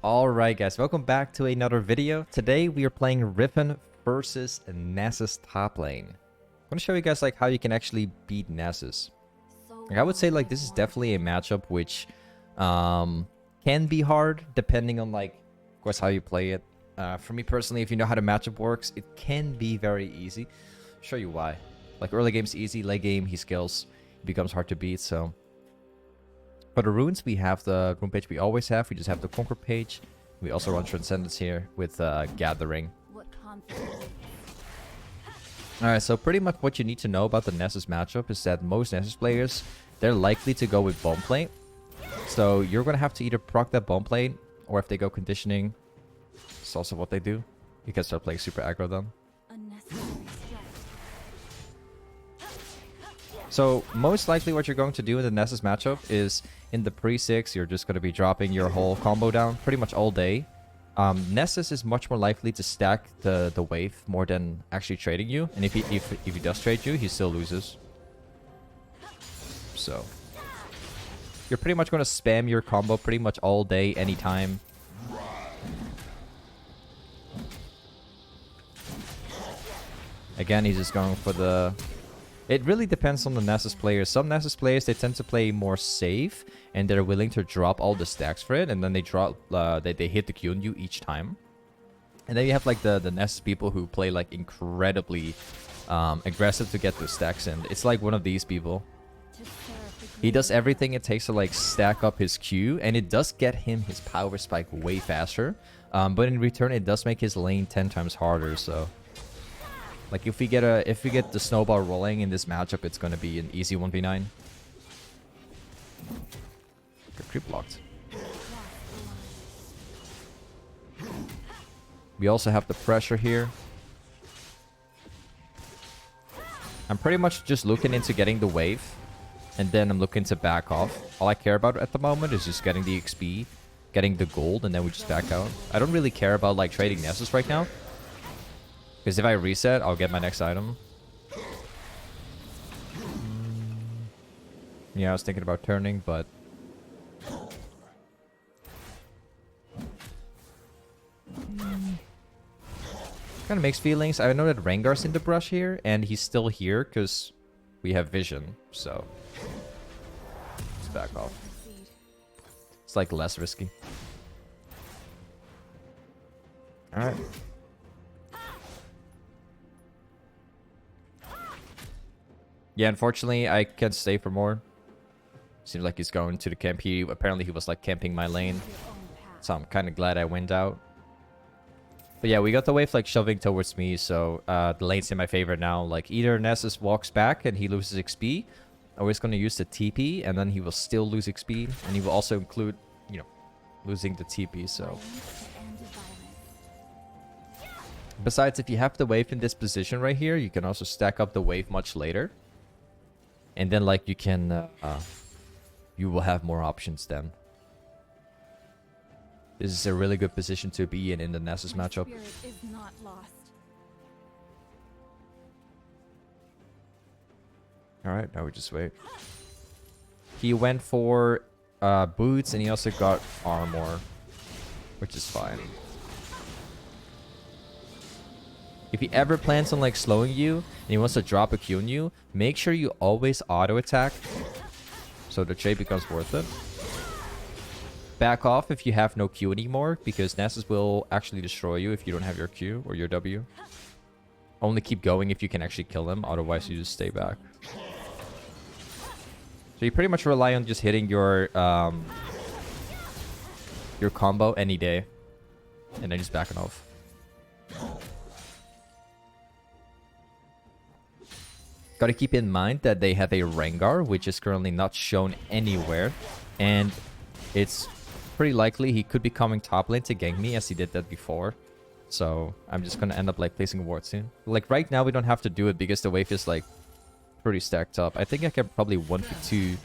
Alright guys, welcome back to another video. Today we are playing Riven versus Nasus top lane. I'm gonna show you guys like how you can actually beat Nasus. I would say like this is definitely a matchup which can be hard depending on like of course how you play it. For me personally, if you know how the matchup works, it can be very easy. I'll show you why. Like early game's easy, late game he skills, it becomes hard to beat. So for the runes, we have the rune page we always have. We just have the Conquer page. We also run Transcendence here with Gathering. Alright, so pretty much what you need to know about the Nasus matchup is that most Nasus players, they're likely to go with Bomb Plate. So you're going to have to either proc that Bomb Plate, or if they go Conditioning, it's also what they do. You can start playing super aggro then. So most likely what you're going to do in the Nasus matchup is in the pre-6, you're just going to be dropping your whole combo down pretty much all day. Nasus is much more likely to stack the wave more than actually trading you. And if he does trade you, he still loses. So you're pretty much going to spam your combo pretty much all day, anytime. Again, he's just going for the... It really depends on the Nasus players. Some Nasus players, they tend to play more safe, and they're willing to drop all the stacks for it, and then they drop, they hit the Q on you each time. And then you have like the Nasus people who play like incredibly aggressive to get the stacks in. It's like one of these people. He does everything it takes to like stack up his Q, and it does get him his power spike way faster. But in return, it does make his lane 10 times harder. So, like if we get the snowball rolling in this matchup, it's gonna be an easy 1v9. Got creep blocked. We also have the pressure here. I'm pretty much just looking into getting the wave, and then I'm looking to back off. All I care about at the moment is just getting the XP, getting the gold, and then we just back out. I don't really care about like trading Nasus right now, because if I reset, I'll get my next item. Yeah, I was thinking about turning, but... kind of mixed feelings. I know that Rengar's in the brush here, and he's still here because we have vision, so... let's back off. It's like less risky. Alright. Yeah, unfortunately, I can't stay for more. Seems like he's going to the camp. Apparently he was like camping my lane. So I'm kind of glad I went out. But yeah, we got the wave like shoving towards me. So the lane's in my favor now. Like either Nasus walks back and he loses XP, or he's going to use the TP and then he will still lose XP. And he will also include, you know, losing the TP. So besides, if you have the wave in this position right here, you can also stack up the wave much later. And then, like, you can, you will have more options then. This is a really good position to be in the Nasus matchup. Alright, now we just wait. He went for boots, and he also got armor, which is fine. If he ever plans on like slowing you and he wants to drop a Q on you, make sure you always auto attack so the trade becomes worth it. Back off if you have no Q anymore, because Nasus will actually destroy you if you don't have your Q or your W. Only keep going if you can actually kill him, otherwise you just stay back. So you pretty much rely on just hitting your combo any day and then just backing off. Gotta keep in mind that they have a Rengar, which is currently not shown anywhere. And it's pretty likely he could be coming top lane to gank me, as he did that before. So I'm just gonna end up like placing a ward soon. Like right now we don't have to do it because the wave is like pretty stacked up. I think I can probably 1v2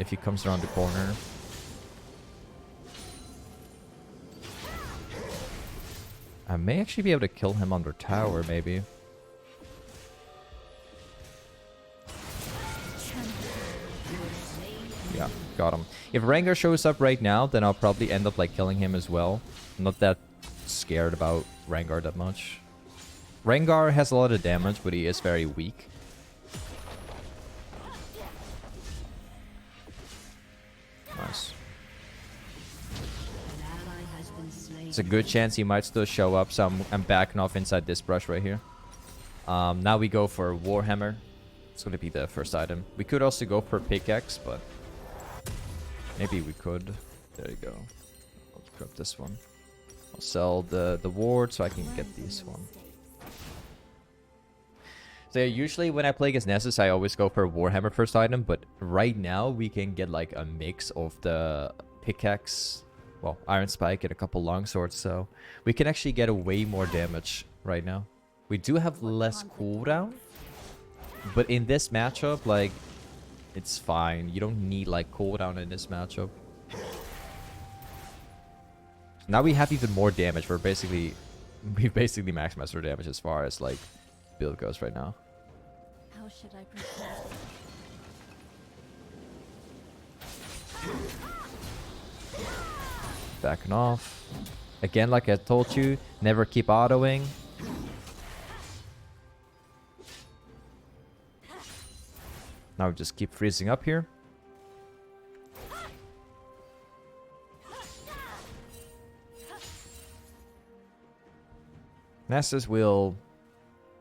if he comes around the corner. I may actually be able to kill him under tower, maybe. Yeah. Got him. If Rengar shows up right now, then I'll probably end up like killing him as well. I'm not that scared about Rengar that much. Rengar has a lot of damage, but he is very weak. Nice. It's a good chance he might still show up, so I'm backing off inside this brush right here. Now we go for Warhammer. It's going to be the first item. We could also go for pickaxe, but maybe we could. There you go. I'll grab this one. I'll sell the ward so I can get this one. So usually when I play against Nasus, I always go for Warhammer first item, but right now we can get like a mix of the pickaxe, well, Iron Spike and a couple longswords, so we can actually get a way more damage right now. We do have less cooldown, but in this matchup, like, it's fine. You don't need like cooldown in this matchup. Now we have even more damage. We basically maximized our damage as far as like build goes right now. How should I proceed? Backing off. Again, like I told you, never keep autoing. Now we just keep freezing up here. Nasus will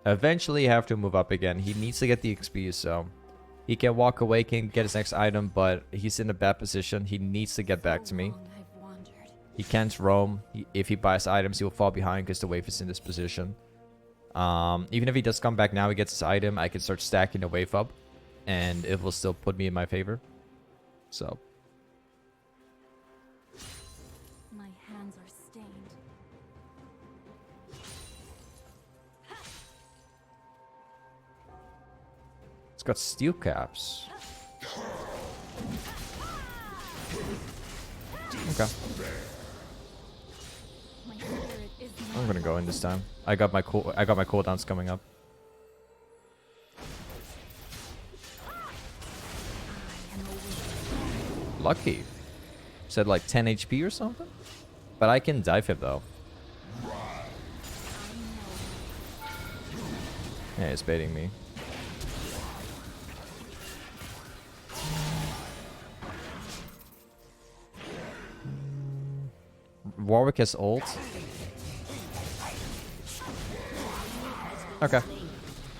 eventually have to move up again. He needs to get the XP, so he can walk away, can get his next item, but he's in a bad position. He needs to get back to me. He can't roam. If he buys items, he'll fall behind because the wave is in this position. Even if he does come back now, he gets his item, I can start stacking the wave up, and it will still put me in my favor. So my hands are stained. it's got steel caps. Okay. My spirit is I'm gonna go in this time. I got my cooldowns coming up. Lucky. Said like 10 HP or something? But I can dive him though. Yeah, he's baiting me. Warwick has ult. Okay.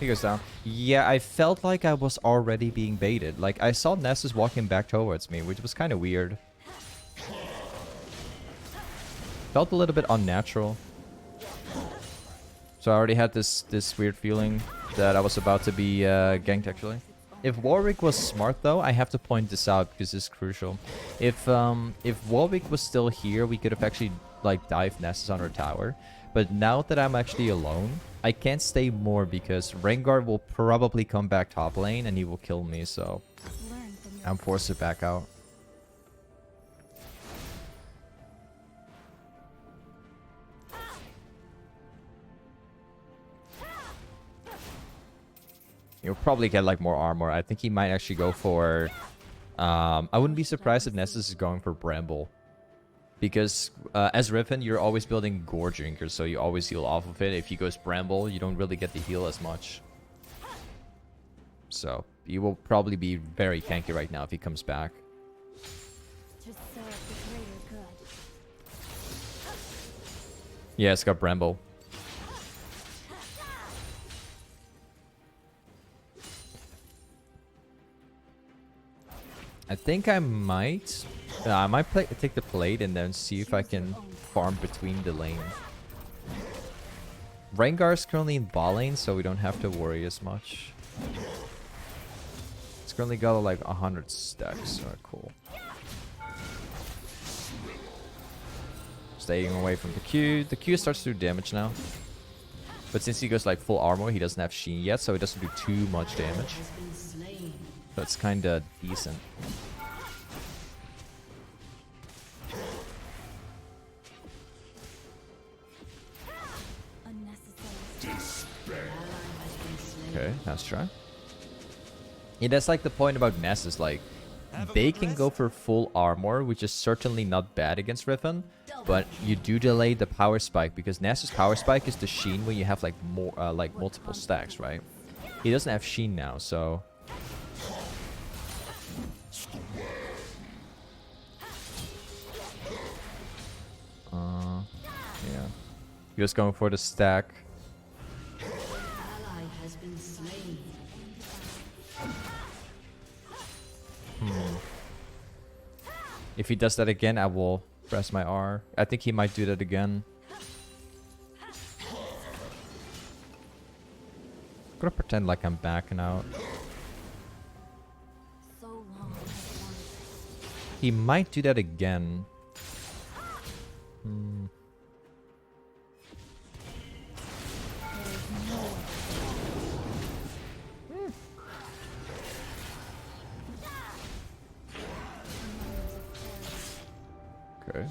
He goes down. Yeah, I felt like I was already being baited. Like, I saw Nasus walking back towards me, which was kind of weird. Felt a little bit unnatural. So I already had this weird feeling that I was about to be ganked, actually. If Warwick was smart, though, I have to point this out because it's crucial. If Warwick was still here, we could have actually, like, dived Nasus on our tower. But now that I'm actually alone, I can't stay more because Rengar will probably come back top lane and he will kill me, so I'm forced to back out. He'll probably get like more armor. I think he might actually go for... I wouldn't be surprised if Nessus is going for Bramble. Because as Riven, you're always building goredrinker, so you always heal off of it. If he goes Bramble, you don't really get to heal as much. So, he will probably be very tanky right now if he comes back. to serve the greater good. Yeah, it's got Bramble. I think I might... take the plate and then see if I can farm between the lane. Rengar is currently in bot lane, so we don't have to worry as much. It's currently got like 100 stacks. Alright, cool. Staying away from the Q. The Q starts to do damage now. But since he goes like full armor, he doesn't have Sheen yet, so it doesn't do too much damage. So it's kinda decent. Okay, nice try. Yeah, that's like the point about Nasus. Like, they can go for full armor, which is certainly not bad against Riven, but you do delay the power spike because Nasus power spike is the Sheen when you have like more multiple stacks, right? He doesn't have Sheen now, so yeah. He was going for the stack. Ally has been slain. If he does that again, I will press my R. I think he might do that again. I'm gonna pretend like I'm backing out. So long has wandered. He might do that again. There is no Okay.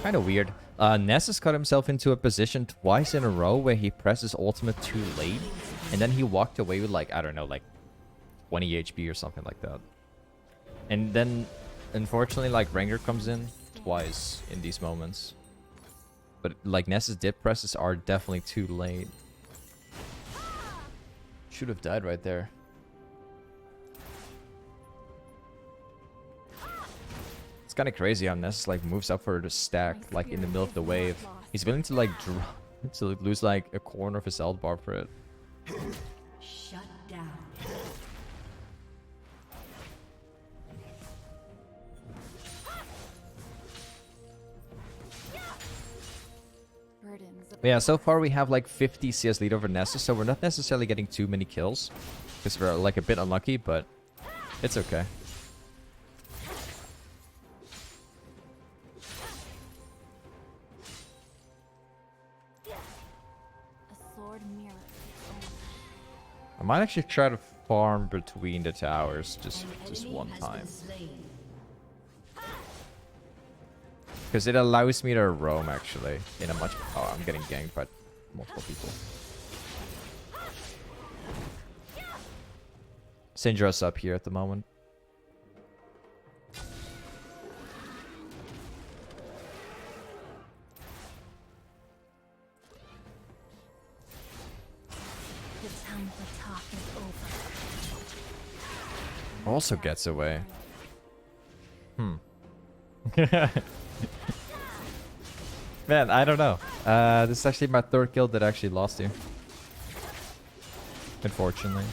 Kind of weird. Nessus got himself into a position twice in a row where he presses ultimate too late, and then he walked away with like, I don't know, like 20 HP or something like that. And then, unfortunately, like Rengar comes in twice in these moments. But like Nessus dip presses are definitely too late. Should have died right there. It's kind of crazy how Nessus like moves up for the stack like in the middle of the wave. He's willing to like to lose like a corner of his ult bar for it. Shut down. burdens of But yeah, so far we have like 50 CS lead over Nessus, so we're not necessarily getting too many kills because we're like a bit unlucky, but it's okay. a sword mirror. I might actually try to farm between the towers just Enemy one has time. been slain. Because it allows me to roam, actually, in a much... Oh, I'm getting ganked by multiple people. Syndra's up here at the moment. The time for talk is over. Also gets away. Man, I don't know. This is actually my third kill that I actually lost here. Unfortunately.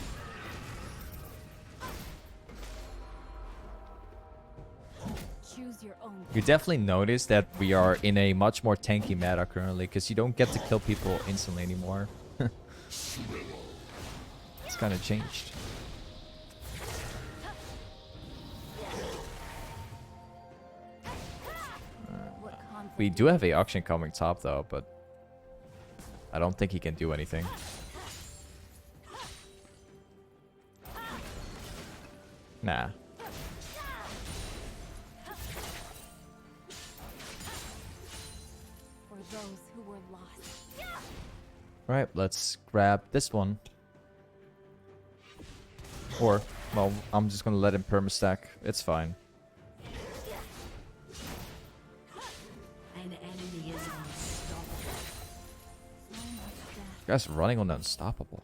Choose your own. You definitely notice that we are in a much more tanky meta currently, because you don't get to kill people instantly anymore. It's kind of changed. What conflict We do have a auction coming top though, but I don't think he can do anything. Nah. for those who were lost. Right, let's grab this one. Or, well, I'm just gonna let him perma-stack. It's fine. An enemy is unstoppable. So much death. Guy's running on the unstoppable.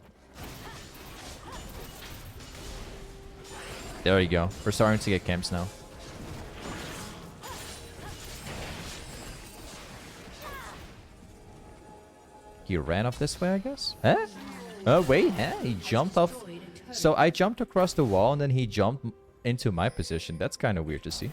There you go. We're starting to get camps now. He ran up this way, I guess? Huh? Oh, wait, huh? He jumped off. So I jumped across the wall and then he jumped into my position. That's kind of weird to see.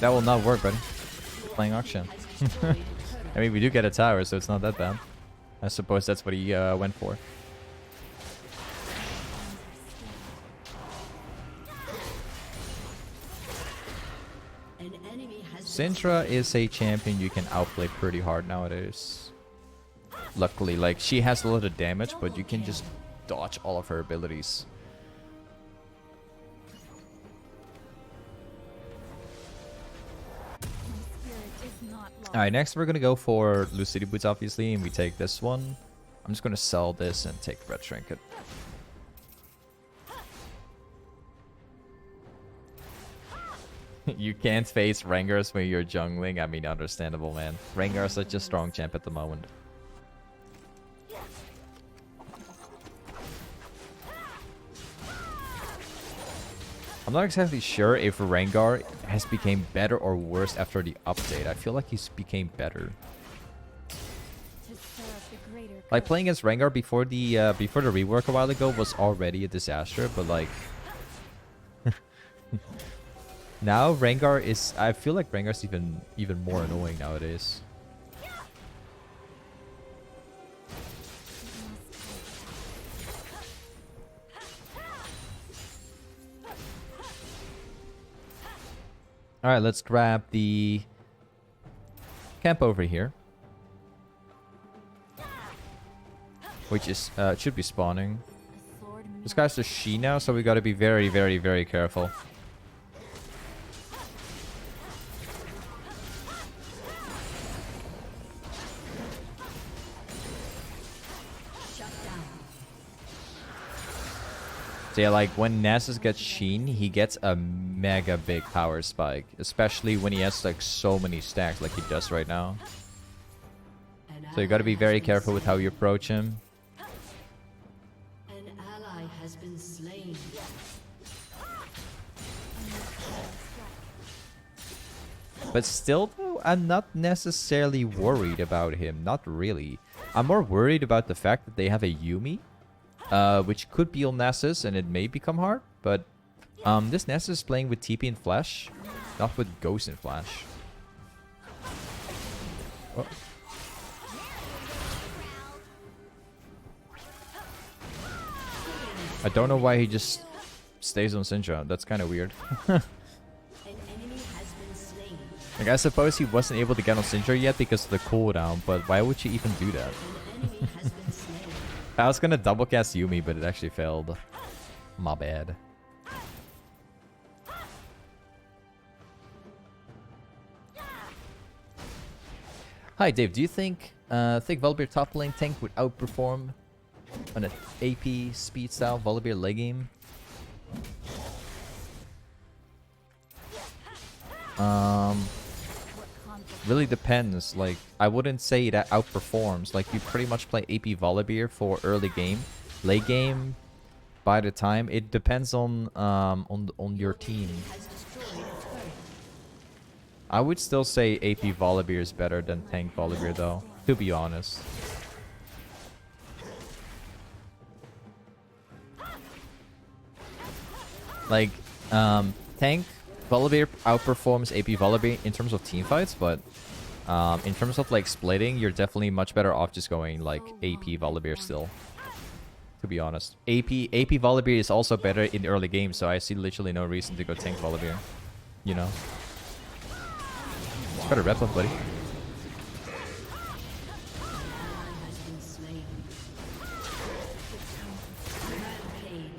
That will not work, buddy. We're playing auction. I mean, we do get a tower, so it's not that bad. I suppose that's what he went for. An enemy has Syndra is a champion you can outplay pretty hard nowadays. Luckily, like, she has a lot of damage, but you can just dodge all of her abilities. Alright, next we're gonna go for Lucidity Boots, obviously, and we take this one. I'm just gonna sell this and take Red Trinket. You can't face Rengars when you're jungling. I mean, understandable, man. Rengar is such a strong champ at the moment. I'm not exactly sure if Rengar has become better or worse after the update. I feel like he's became better. Like, playing against Rengar before the rework a while ago was already a disaster, but like now Rengar is, I feel like Rengar's even more annoying nowadays. Alright, let's grab the camp over here. Which is, should be spawning. This guy's a she now, so we gotta be very, very, very careful. So yeah, like, when Nasus gets Sheen, he gets a mega big power spike. Especially when he has, like, so many stacks like he does right now. So you gotta be very careful with how you approach him. An ally has been slain. But still, though, I'm not necessarily worried about him. Not really. I'm more worried about the fact that they have a Yuumi. Which could be on Nasus, and it may become hard. But this Nasus is playing with TP and Flash, not with Ghost and Flash. Oh. I don't know why he just stays on Syndra. That's kind of weird. Like, I suppose he wasn't able to get on Syndra yet because of the cooldown, but why would you even do that? I was gonna double cast Yuumi, but it actually failed. My bad. Hi Dave, do you think Volibear top lane tank would outperform on an AP speed style Volibear late game? Really depends. Like, I wouldn't say that outperforms. Like, you pretty much play AP Volibear for early game. Late game, by the time, it depends on your team. I would still say AP Volibear is better than tank Volibear, though, to be honest. Like, tank Volibear outperforms AP Volibear in terms of team fights, but in terms of like splitting, you're definitely much better off just going like AP Volibear still. To be honest, AP Volibear is also better in the early game, so I see literally no reason to go tank Volibear. You know, it's better rep up, buddy.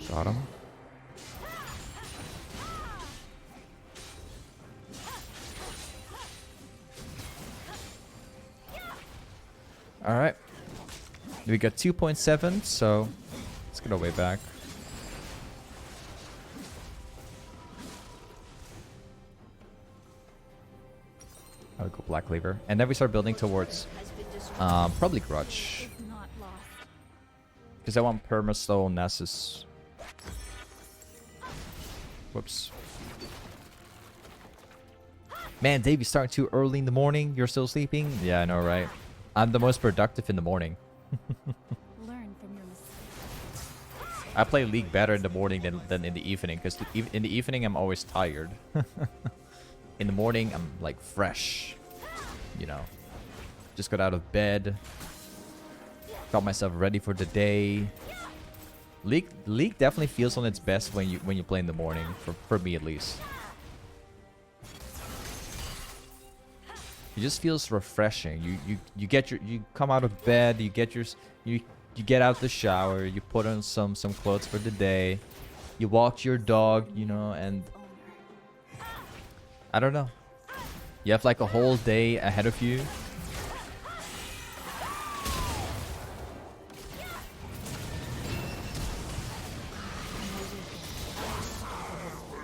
Shot him. Alright. We got 2.7, so let's get our way back. I would go Black Cleaver. And then we start building towards probably Grudge. Because I want Perma-Stone Nasus. Whoops. Man, Dave, you starting too early in the morning? You're still sleeping? Yeah, I know, right? I'm the most productive in the morning. Learn from your mistakes. I play League better in the morning than in the evening, because in the evening I'm always tired. In the morning I'm like fresh, you know. Just got out of bed, got myself ready for the day. League definitely feels on its best when you play in the morning, for me at least. It just feels refreshing. You come out of bed, you get out the shower, you put on some clothes for the day, you walk your dog, you know, and I don't know. You have like a whole day ahead of you.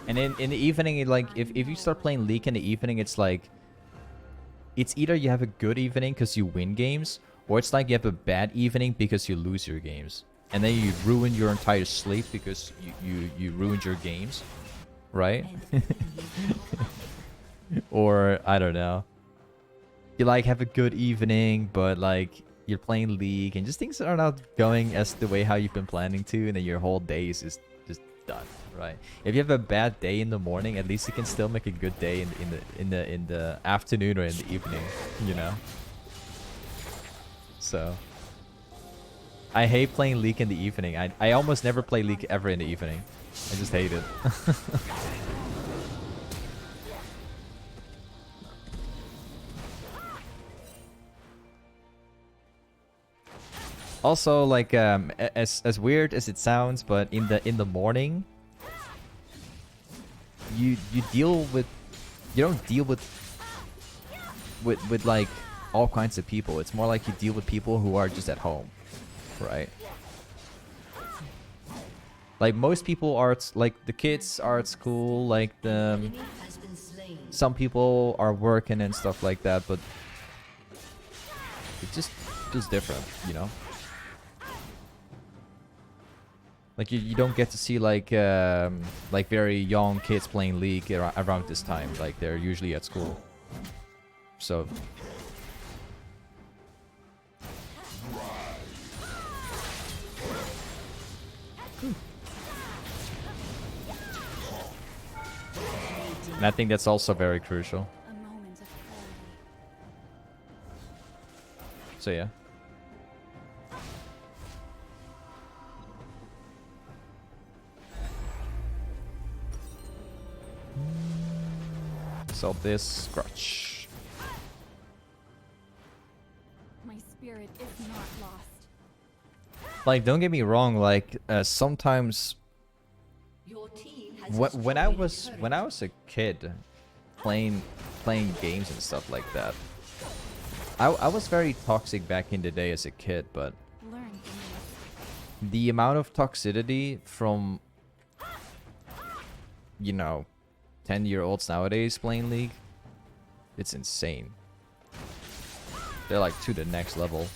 And in the evening, like if you start playing League in the evening, it's like it's either you have a good evening because you win games, or it's like you have a bad evening because you lose your games. And then you ruin your entire sleep because you ruined your games. Right? Or I don't know. You like have a good evening, but like you're playing League and just things are not going as the way how you've been planning to, and then your whole day is just done. Right. If you have a bad day in the morning, at least you can still make a good day in the afternoon or in the evening, you know. So I hate playing League in the evening. I almost never play League ever in the evening. I just hate it. Also, like as weird as it sounds, but in the morning, you don't deal with like all kinds of people. It's more like you deal with people who are just at home, right? Like most people are like the kids are at school, like some people are working and stuff like that, but it's just different, you know. Like you don't get to see like very young kids playing League around this time. Like they're usually at school. So and I think that's also very crucial. A moment of clarity. So yeah. So this grudge. My spirit is not lost. Like, don't get me wrong. Like, sometimes Your team has when I was a kid, playing games and stuff like that, I was very toxic back in the day as a kid. But Learn from the amount of toxicity from, you know, 10-year-olds nowadays playing League, it's insane. They're like to the next level.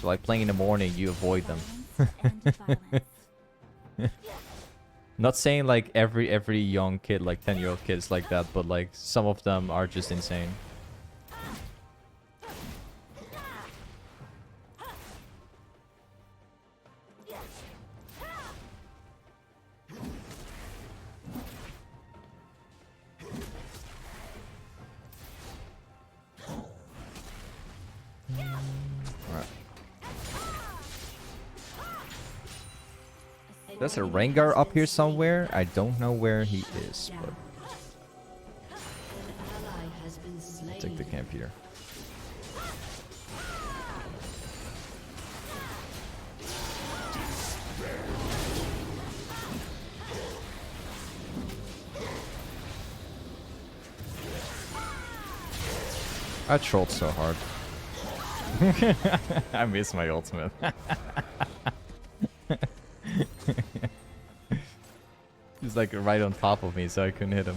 So like playing in the morning, you avoid them. and violence. Not saying like every young kid, like 10-year-old kids like that, but like some of them are just insane. There's a Rengar up here somewhere. I don't know where he is, but an ally has been slain. I'll take the camp here. I trolled so hard. I missed my ultimate. He's like right on top of me, so I couldn't hit him.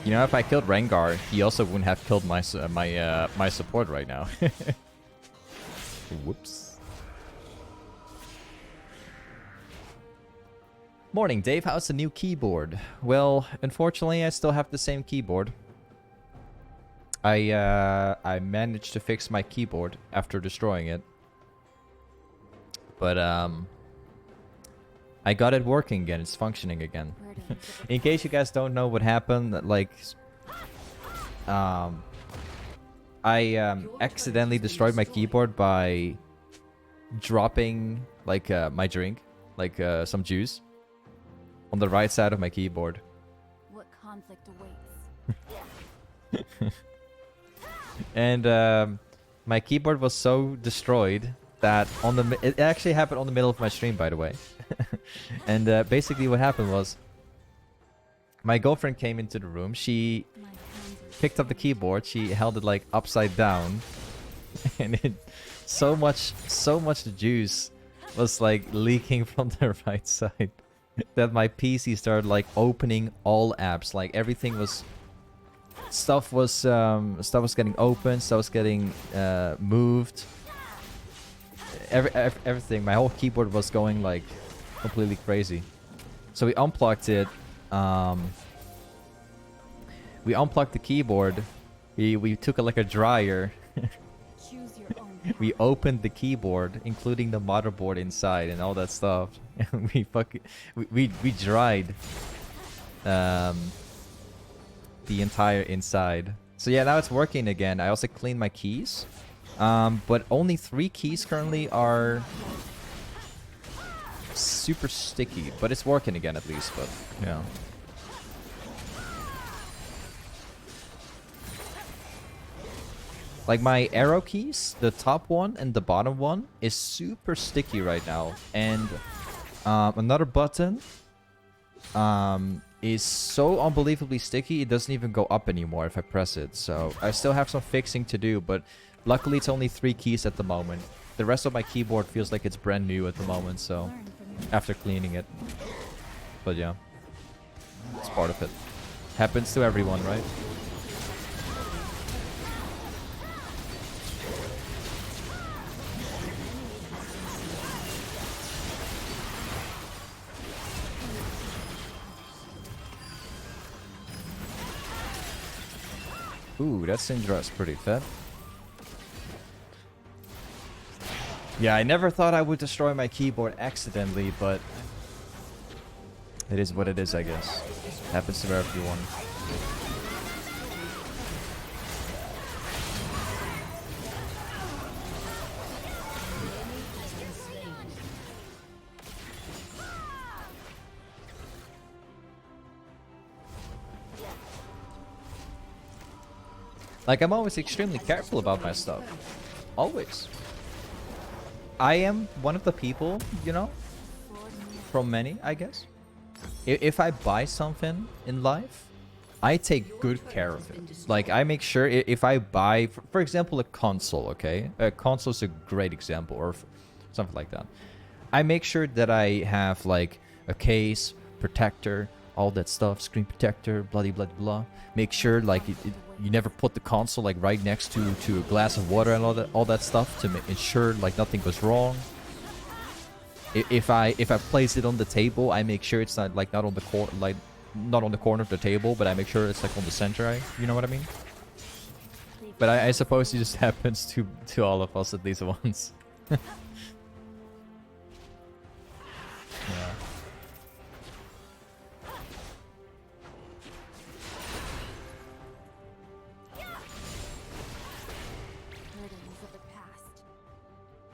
You know, if I killed Rengar, he also wouldn't have killed my my support right now. Whoops. Morning, Dave. How's the new keyboard? Well, unfortunately, I still have the same keyboard. I managed to fix my keyboard after destroying it, but I got it working again. It's functioning again. In case you guys don't know what happened, like I accidentally destroyed my keyboard by dropping like my drink, like some juice, on the right side of my keyboard. What conflict awaits? And my keyboard was so destroyed that it actually happened on the middle of my stream, by the way. And basically what happened was my girlfriend came into the room. She My hands are picked up the keyboard. She held it like upside down, and so much juice was like leaking from the right side that my PC started like opening all apps. Like everything was stuff was getting opened, stuff was getting moved. Everything. My whole keyboard was going like completely crazy. So we unplugged it. We unplugged the keyboard. We took like a dryer. choose your own path. We opened the keyboard, including the motherboard inside and all that stuff. And we dried the entire inside. So yeah, now it's working again. I also cleaned my keys. But only 3 keys currently are super sticky, but it's working again at least. But yeah. Like my arrow keys, the top one and the bottom one is super sticky right now. And another button is so unbelievably sticky, it doesn't even go up anymore if I press it. So I still have some fixing to do, but luckily it's only 3 keys at the moment. The rest of my keyboard feels like it's brand new at the moment, so Learn from your after cleaning it. But yeah, it's part of it. Happens to everyone, right? Ooh, that Syndra's pretty fat. Yeah, I never thought I would destroy my keyboard accidentally, but it is what it is, I guess. Happens to everyone. Like, I'm always extremely careful about my stuff. Always. I am one of the people, you know, from many, I guess. If I buy something in life, I take good care of it. Like, I make sure if I buy, for example, a console, okay? A console is a great example, or something like that. I make sure that I have, like, a case, protector, all that stuff, screen protector, bloody blah blah. Make sure like you never put the console like right next to a glass of water and all that stuff to ensure like nothing goes wrong. If I place it on the table, I make sure it's not like not on the corner of the table, but I make sure it's like on the center. You know what I mean? But I suppose it just happens to all of us at least once. Yeah. burdens of the past.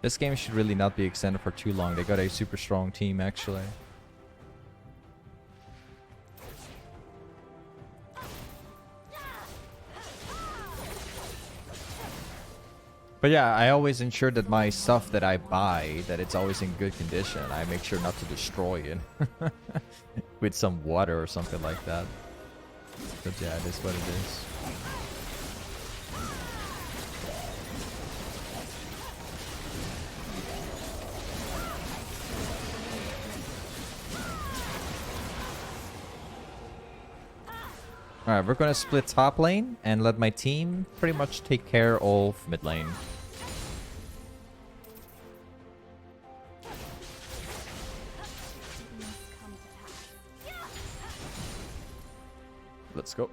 This game should really not be extended for too long. They got a super strong team, actually. But yeah, I always ensure that my stuff that I buy, that it's always in good condition. I make sure not to destroy it with some water or something like that. But yeah, it is what it is. Alright, we're gonna split top lane and let my team pretty much take care of mid lane. It must come to pass. Let's go.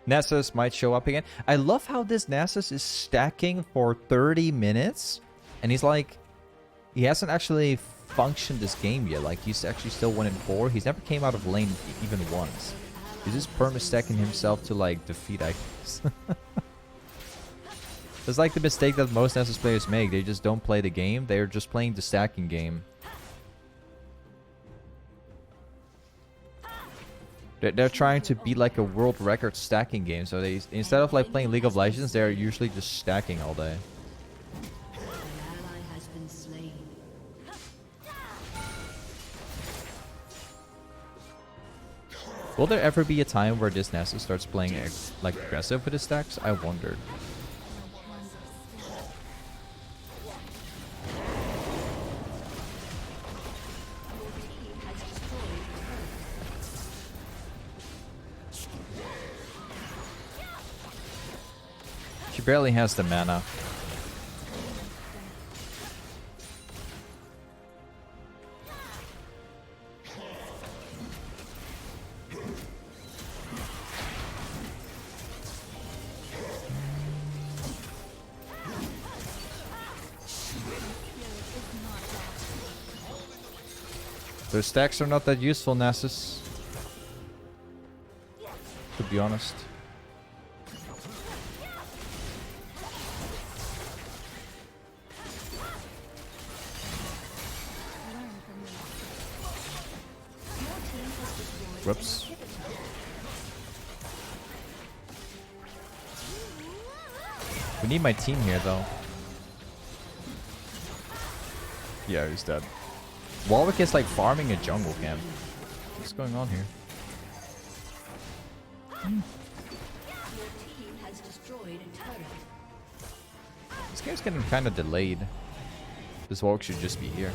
Nasus might show up again. I love how this Nasus is stacking for 30 minutes. And he's like... He hasn't actually functioned this game yet. Like, he's actually still 1-4. He's never came out of lane even once. He's just perma-stacking himself to, like, defeat items. It's like the mistake that most Nessus players make. They just don't play the game. They're just playing the stacking game. They're trying to beat like a world record stacking game. So they, instead of like playing League of Legends, they're usually just stacking all day. An ally has been slain. Will there ever be a time where this Nessus starts playing like aggressive with his stacks? I wondered. She barely has the mana. Their stacks are not that useful, Nasus. To be honest. Whoops. We need my team here, though. Yeah, he's dead. Warwick is like farming a jungle camp. What's going on here? Your team has destroyed a turret. This game's getting kind of delayed. This Warwick should just be here.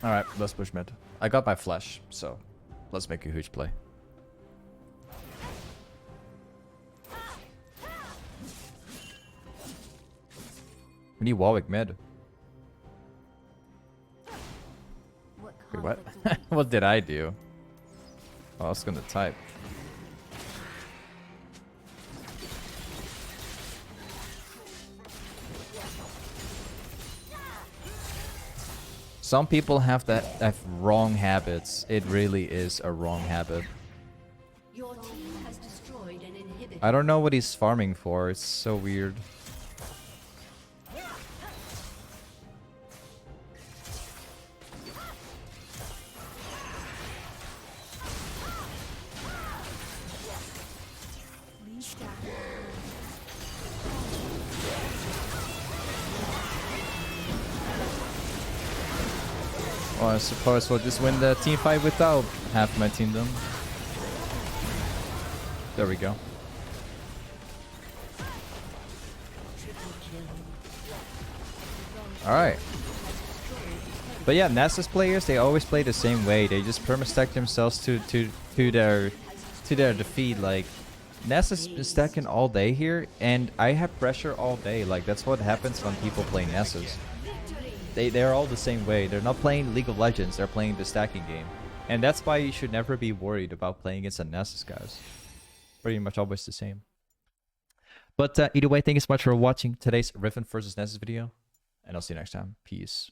Alright, let's push mid. I got my flash, so let's make a huge play. We need Warwick mid. Wait, what? What did I do? Oh, I was gonna type. Some people have wrong habits. It really is a wrong habit. Your team has destroyed an inhibitor. I don't know what he's farming for. It's so weird. Well, I suppose we'll just win the team fight without half my team then. There we go. Alright. But yeah, Nasus players, they always play the same way. They just perma-stack themselves to their defeat. Like, Nasus is stacking all day here, and I have pressure all day. Like, that's what happens when people play Nasus. They're all the same way. They're not playing League of Legends, they're playing the stacking game. And that's why you should never be worried about playing against a Nasus, guys. Pretty much always the same. But either way, thank you so much for watching today's Riven versus Nasus video. And I'll see you next time. Peace.